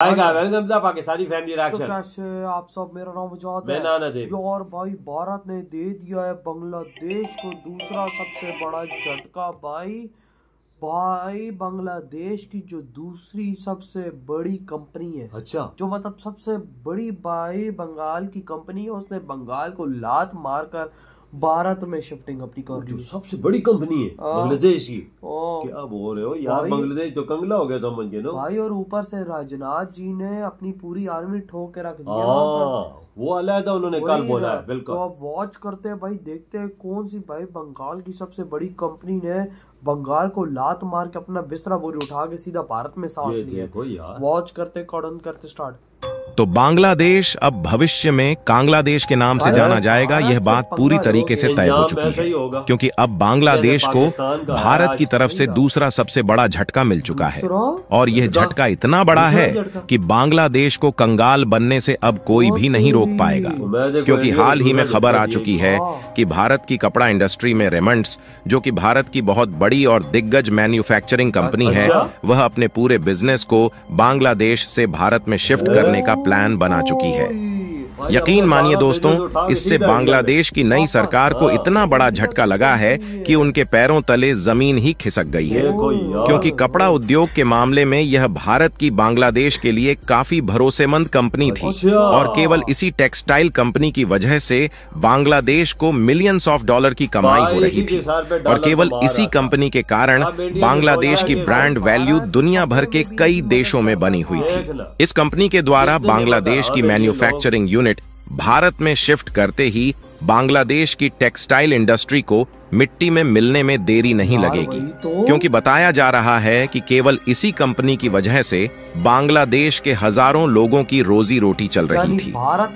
Welcome the Pakistani family तो reaction. कैसे आप सब, मेरा नाम आजाद मैं है नानादेव। यार भाई, भारत ने दे दिया है बांग्लादेश को दूसरा सबसे बड़ा झटका भाई बांग्लादेश की जो दूसरी सबसे बड़ी कंपनी है, अच्छा, जो मतलब सबसे बड़ी भाई बंगाल की कंपनी है, उसने बंगाल को लात मारकर भारत में शिफ्टिंग अपनी कर जो ली। सबसे बड़ी कंपनी है बांग्लादेश की। ओ क्या बोल रहे हो यार, भाई, बांग्लादेश तो कंगला हो गया समझ के ना भाई। और ऊपर से राजनाथ जी ने अपनी पूरी आर्मी ठोक के रख दिया। वो अलग उन्होंने कल बोला है। बिल्कुल, तो आप वॉच करते हैं भाई, देखते हैं कौन सी भाई बंगाल की सबसे बड़ी कंपनी ने बंगाल को लात मार के अपना बिस्तरा बोरी उठा के सीधा भारत में सांस लिया। वॉच करते कड़न करते स्टार्ट। तो बांग्लादेश अब भविष्य में कांग्लादेश के नाम से जाना जाएगा, यह बात पूरी तरीके से तय हो चुकी है, क्योंकि अब बांग्लादेश को भारत की तरफ से दूसरा सबसे बड़ा झटका मिल चुका है। और यह झटका इतना बड़ा है कि बांग्लादेश को कंगाल बनने से अब कोई भी नहीं रोक पाएगा, क्योंकि हाल ही में खबर आ चुकी है कि भारत की कपड़ा इंडस्ट्री में रेमंड्स, जो कि भारत की बहुत बड़ी और दिग्गज मैन्युफैक्चरिंग कंपनी है, वह अपने पूरे बिजनेस को बांग्लादेश से भारत में शिफ्ट करने का प्लान बना चुकी है। यकीन मानिए दोस्तों, इससे बांग्लादेश की नई सरकार को इतना बड़ा झटका लगा है कि उनके पैरों तले जमीन ही खिसक गई है, क्योंकि कपड़ा उद्योग के मामले में यह भारत की बांग्लादेश के लिए काफी भरोसेमंद कंपनी थी, और केवल इसी टेक्सटाइल कंपनी की वजह से बांग्लादेश को मिलियंस ऑफ डॉलर की कमाई हो रही थी। और केवल इसी कंपनी के कारण बांग्लादेश की ब्रांड वैल्यू दुनिया भर के कई देशों में बनी हुई थी। इस कंपनी के द्वारा बांग्लादेश की मैन्युफैक्चरिंग यूनिट भारत में शिफ्ट करते ही बांग्लादेश की टेक्सटाइल इंडस्ट्री को मिट्टी में मिलने में देरी नहीं लगेगी, क्योंकि बताया जा रहा है कि केवल इसी कंपनी की वजह से बांग्लादेश के हजारों लोगों की रोजी रोटी चल रही थी।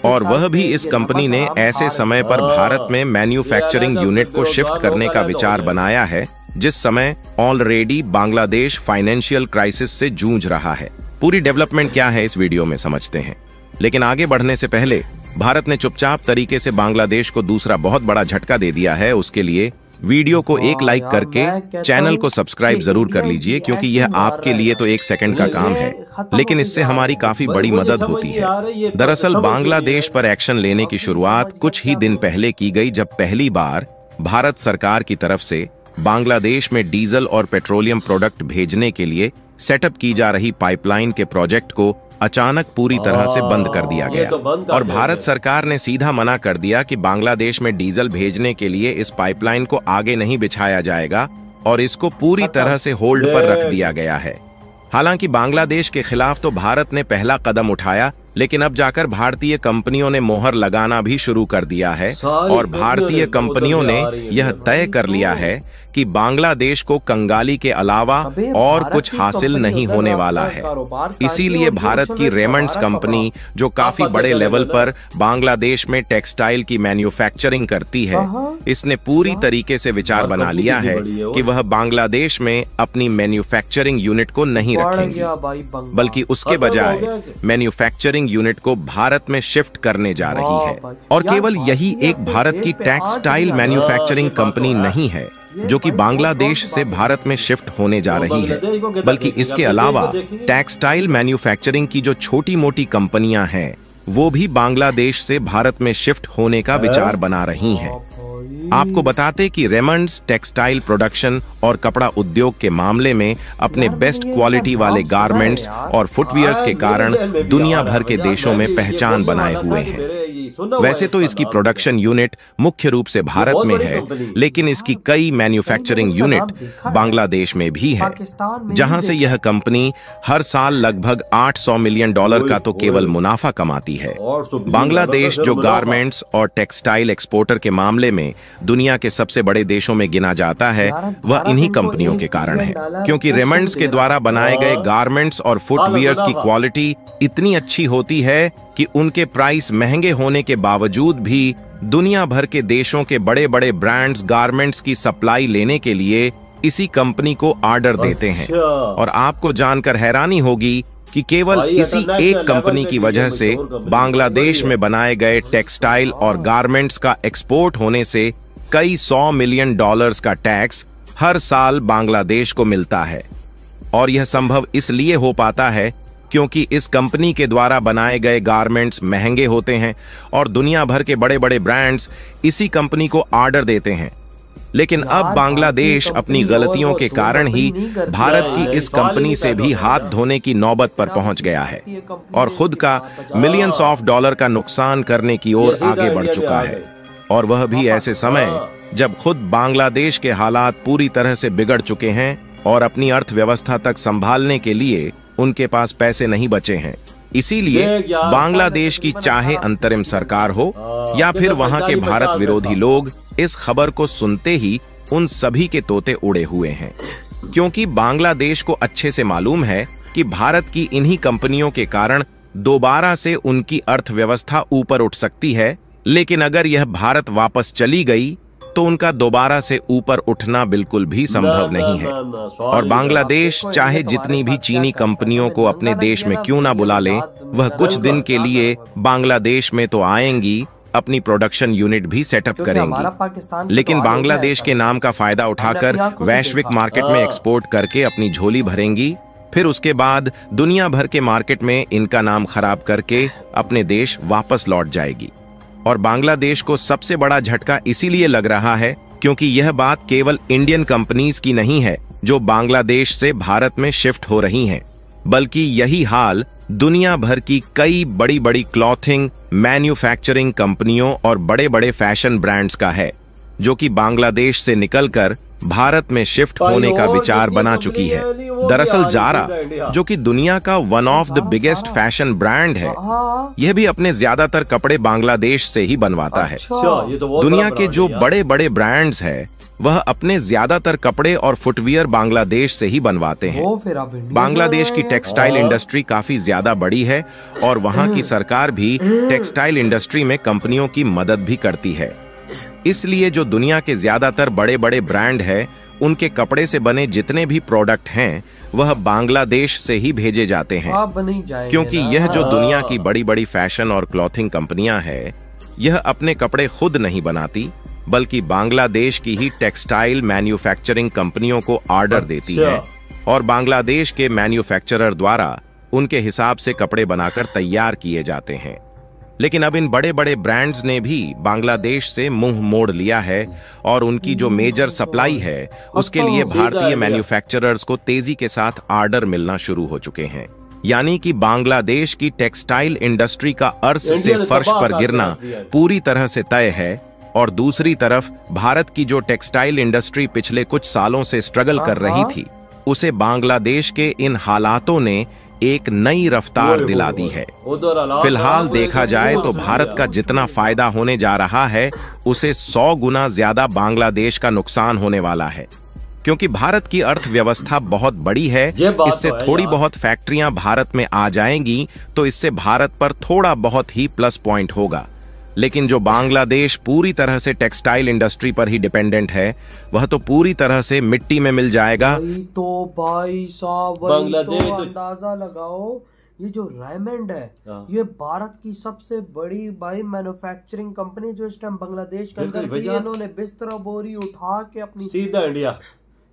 और वह भी इस कंपनी ने ऐसे समय पर भारत में मैन्युफैक्चरिंग यूनिट को शिफ्ट करने का विचार बनाया है, जिस समय ऑलरेडी बांग्लादेश फाइनेंशियल क्राइसिस से जूझ रहा है। पूरी डेवलपमेंट क्या है इस वीडियो में समझते हैं, लेकिन आगे बढ़ने से पहले भारत ने चुपचाप तरीके से बांग्लादेश को दूसरा बहुत बड़ा झटका दे दिया है। उसके लिए वीडियो को एक लाइक करके चैनल को सब्सक्राइब जरूर कर लीजिए, क्योंकि यह आपके लिए तो एक सेकंड का काम है, लेकिन इससे हमारी काफी बड़ी मदद होती है। दरअसल बांग्लादेश पर एक्शन लेने की शुरुआत कुछ ही दिन पहले की गई, जब पहली बार भारत सरकार की तरफ से बांग्लादेश में डीजल और पेट्रोलियम प्रोडक्ट भेजने के लिए सेटअप की जा रही पाइपलाइन के प्रोजेक्ट को अचानक पूरी तरह से बंद कर दिया गया। और भारत सरकार ने सीधा मना कर दिया कि बांग्लादेश में डीजल भेजने के लिए इस पाइपलाइन को आगे नहीं बिछाया जाएगा, और इसको पूरी तरह से होल्ड पर रख दिया गया है। हालांकि बांग्लादेश के खिलाफ तो भारत ने पहला कदम उठाया, लेकिन अब जाकर भारतीय कंपनियों ने मोहर लगाना भी शुरू कर दिया है, और भारतीय कंपनियों ने यह तय कर लिया है कि बांग्लादेश को कंगाली के अलावा और कुछ हासिल नहीं होने वाला है। इसीलिए भारत की रेमंड्स कंपनी, जो काफी बड़े लेवल पर बांग्लादेश में टेक्सटाइल की मैन्युफैक्चरिंग करती है, इसने पूरी तरीके से विचार बना लिया है कि वह बांग्लादेश में अपनी मैन्युफैक्चरिंग यूनिट को नहीं रखेंगे, बल्कि उसके बजाय मैन्युफैक्चरिंग यूनिट को भारत में शिफ्ट करने जा रही है। और केवल यही एक भारत की टेक्सटाइल मैन्युफैक्चरिंग कंपनी नहीं है जो कि बांग्लादेश से भारत में शिफ्ट होने जा रही है, बल्कि इसके अलावा टेक्सटाइल मैन्युफैक्चरिंग की जो छोटी मोटी कंपनियां हैं, वो भी बांग्लादेश से भारत में शिफ्ट होने का विचार बना रही हैं। आपको बताते कि रेमंड्स टेक्सटाइल प्रोडक्शन और कपड़ा उद्योग के मामले में अपने बेस्ट क्वालिटी वाले गारमेंट्स और फुटवियर्स के कारण दुनिया भर के देशों में पहचान बनाए हुए हैं। वैसे तो इसकी प्रोडक्शन यूनिट मुख्य रूप से भारत में है, लेकिन इसकी कई मैन्युफैक्चरिंग यूनिट बांग्लादेश में भी है, जहां से यह कंपनी हर साल लगभग $800 मिलियन का तो केवल मुनाफा कमाती है। बांग्लादेश, जो गारमेंट्स और टेक्सटाइल एक्सपोर्टर के मामले में दुनिया के सबसे बड़े देशों में गिना जाता है, वह इन्हीं कंपनियों के कारण है, क्योंकि रेमंड्स के द्वारा बनाए गए गारमेंट्स और फुटवियर्स की क्वालिटी इतनी अच्छी होती है कि उनके प्राइस महंगे होने के बावजूद भी दुनिया भर के देशों के बड़े बड़े ब्रांड्स गारमेंट्स की सप्लाई लेने के लिए इसी कंपनी को ऑर्डर देते हैं। और आपको जानकर हैरानी होगी कि केवल इसी एक कंपनी की वजह से बांग्लादेश में बनाए गए टेक्सटाइल और गारमेंट्स का एक्सपोर्ट होने से कई $100 मिलियन का टैक्स हर साल बांग्लादेश को मिलता है। और यह संभव इसलिए हो पाता है क्योंकि इस कंपनी के द्वारा बनाए गए गारमेंट्स महंगे होते हैं और दुनिया भर के बड़े बड़े ब्रांड्स इसी कंपनी को ऑर्डर देते हैं। लेकिन अब बांग्लादेश अपनी गलतियों के कारण ही भारत की इस कंपनी से भी हाथ धोने की नौबत पर पहुंच गया है और खुद का मिलियंस ऑफ डॉलर का नुकसान करने की ओर आगे बढ़ चुका है, और वह भी ऐसे समय जब खुद बांग्लादेश के हालात पूरी तरह से बिगड़ चुके हैं और अपनी अर्थव्यवस्था तक संभालने के लिए उनके पास पैसे नहीं बचे हैं। इसीलिए बांग्लादेश की चाहे अंतरिम सरकार हो या फिर वहां के भारत विरोधी लोग इस खबर को सुनते ही उन सभी के तोते उड़े हुए हैं, क्योंकि बांग्लादेश को अच्छे से मालूम है कि भारत की इन्हीं कंपनियों के कारण दोबारा से उनकी अर्थव्यवस्था ऊपर उठ सकती है। लेकिन अगर यह भारत वापस चली गई तो उनका दोबारा से ऊपर उठना बिल्कुल भी संभव नहीं है। और बांग्लादेश चाहे जितनी भी चीनी कंपनियों को अपने देश में क्यों ना बुला ले, वह कुछ दिन के लिए बांग्लादेश में तो आएंगी, अपनी प्रोडक्शन यूनिट भी सेटअप करेंगी, लेकिन बांग्लादेश के नाम का फायदा उठाकर वैश्विक मार्केट में एक्सपोर्ट करके अपनी झोली भरेंगी। फिर उसके बाद दुनिया भर के मार्केट में इनका नाम खराब करके अपने देश वापस लौट जाएगी। और बांग्लादेश को सबसे बड़ा झटका इसीलिए लग रहा है क्योंकि यह बात केवल इंडियन कंपनीज की नहीं है जो बांग्लादेश से भारत में शिफ्ट हो रही हैं, बल्कि यही हाल दुनिया भर की कई बड़ी बड़ी क्लॉथिंग, मैन्युफैक्चरिंग कंपनियों और बड़े बड़े फैशन ब्रांड्स का है, जो कि बांग्लादेश से निकलकर भारत में शिफ्ट होने का विचार बना चुकी है। दरअसल जारा, जो कि दुनिया का one of the biggest fashion brand है, यह भी अपने ज्यादातर कपड़े बांग्लादेश से ही बनवाता है। दुनिया के जो बड़े बड़े ब्रांड्स हैं, वह अपने ज्यादातर कपड़े और फुटवियर बांग्लादेश से ही बनवाते हैं। बांग्लादेश की टेक्सटाइल इंडस्ट्री काफी ज्यादा बड़ी है और वहां की सरकार भी टेक्सटाइल इंडस्ट्री में कंपनियों की मदद भी करती है। इसलिए जो दुनिया के ज्यादातर बड़े बड़े ब्रांड हैं, उनके कपड़े से बने जितने भी प्रोडक्ट हैं, वह बांग्लादेश से ही भेजे जाते हैं, क्योंकि यह जो दुनिया की बड़ी बड़ी फैशन और क्लॉथिंग कंपनियां हैं, यह अपने कपड़े खुद नहीं बनाती, बल्कि बांग्लादेश की ही टेक्सटाइल मैन्युफैक्चरिंग कंपनियों को ऑर्डर देती है और बांग्लादेश के मैन्युफैक्चरर द्वारा उनके हिसाब से कपड़े बनाकर तैयार किए जाते हैं। लेकिन अब इन बड़े बड़े ब्रांड्स ने भी बांग्लादेश से मुंह मोड़ लिया है और उनकी जो मेजर सप्लाई है, उसके लिए भारतीय मैन्युफैक्चरर्स को तेजी के साथ ऑर्डर मिलना शुरू हो चुके हैं। यानी कि बांग्लादेश की टेक्सटाइल इंडस्ट्री का अर्श से फर्श पर गिरना पूरी तरह से तय है। और दूसरी तरफ भारत की जो टेक्सटाइल इंडस्ट्री पिछले कुछ सालों से स्ट्रगल कर रही थी, उसे बांग्लादेश के इन हालातों ने एक नई रफ्तार दिला दी है। फिलहाल देखा जाए तो भारत का जितना फायदा होने जा रहा है, उसे 100 गुना ज्यादा बांग्लादेश का नुकसान होने वाला है, क्योंकि भारत की अर्थव्यवस्था बहुत बड़ी है। इससे थोड़ी बहुत फैक्ट्रियां भारत में आ जाएंगी तो इससे भारत पर थोड़ा बहुत ही प्लस पॉइंट होगा। लेकिन जो बांग्लादेश पूरी तरह से टेक्सटाइल इंडस्ट्री पर ही डिपेंडेंट है, वह तो पूरी तरह से मिट्टी में मिल जाएगा। तो भाई साहब, बांग्लादेश तो अंदाजा लगाओ, ये जो रेमंड है, ये भारत की सबसे बड़ी भाई मैन्युफैक्चरिंग कंपनी जो इस टाइम बांग्लादेश के अंदर थी। इन्होंने बिस्तर बोरी उठा के अपनी सीधा इंडिया,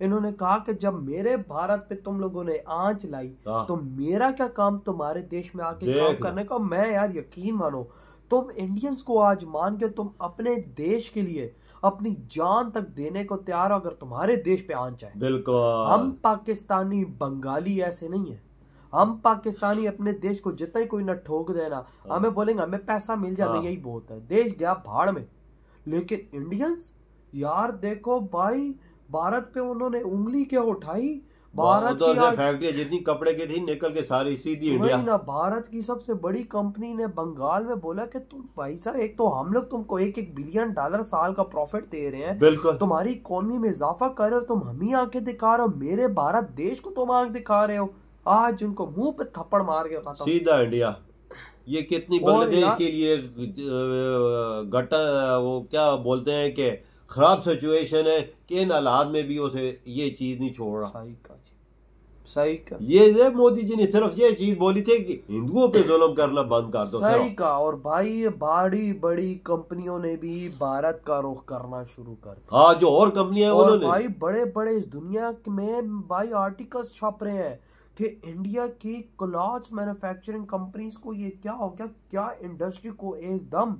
इन्होंने कहा कि जब मेरे भारत पे तुम लोगों ने आंच लाई तो मेरा क्या काम तुम्हारे देश में आके काम करने का। मैं यार यकीन मानो, तुम इंडियंस को आज मान के तुम अपने देश के लिए अपनी जान तक देने को तैयार हो, अगर तुम्हारे देश पे आंच आए। बिल्कुल, हम पाकिस्तानी बंगाली ऐसे नहीं है। हम पाकिस्तानी अपने देश को जितना ही कोई न ठोक देना, हमें बोलेंगे हमें पैसा मिल जाए, यही बहुत है, देश गया भाड़ में। लेकिन इंडियंस यार देखो भाई, भारत पे उन्होंने उंगली क्या उठाई। भारत की फैक्ट्री जितनी कपड़े की थी निकल के सारी सीधी इंडिया। ना भारत की सबसे बड़ी कंपनी ने बंगाल में बोला कि तुम भाई साहब, एक तो हम लोग तुमको $1 बिलियन साल का प्रॉफिट दे रहे हैं, बिल्कुल, तुम्हारी इकोनॉमी में इजाफा कर रहे हो, तुम हम ही आंखें दिखा रहे हो, मेरे भारत देश को तुम आंख दिखा रहे हो। आज उनको मुंह पे थप्पड़ मार के खाता सीधा इंडिया। ये कितनी बांग्लादेश के लिए वो क्या बोलते हैं कि खराब सिचुएशन है कि इन हालात में भी उसे ये चीज नहीं छोड़ रहा। सही का ये मोदी जी ने सिर्फ ये चीज बोली थी कि हिंदुओं पे जुल्म करना बंद कर दो। सही का। और भाई बड़ी बड़ी कंपनियों ने भी भारत का रुख करना शुरू कर दिया। हाँ, जो और कंपनियां हैं उन्होंने भाई बड़े बड़े इस दुनिया में भाई आर्टिकल्स छाप रहे हैं कि इंडिया की क्लॉथ्स मैन्युफैक्चरिंग कंपनीज को ये क्या हो गया, क्या इंडस्ट्री को एकदम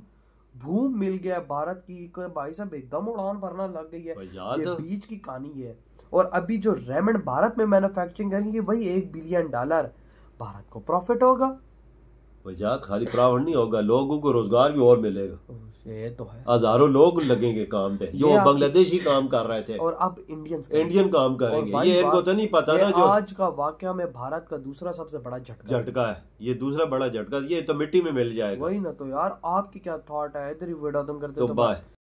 भूम मिल गया भारत की, भाई साहब एकदम उड़ान भरना लग गई है। ये बीच की कहानी है। और अभी जो रेमंड भारत में मैन्युफैक्चरिंग करेंगे वही $1 बिलियन भारत को प्रॉफिट होगा। वजह खाली प्रॉफिट नहीं होगा, लोगों को रोजगार भी और मिलेगा। ये तो है, हजारों लोग लगेंगे काम पे, जो बांग्लादेशी काम कर रहे थे और अब इंडियन काम करेंगे। ये इनको तो नहीं पता ना, जो आज का वाकया में भारत का दूसरा सबसे बड़ा झटका है, ये दूसरा बड़ा झटका, ये तो मिट्टी में मिल जाएगा। वही ना। तो यार आपकी क्या थॉट है, इधर ही वीडियो खत्म करते तो बाय।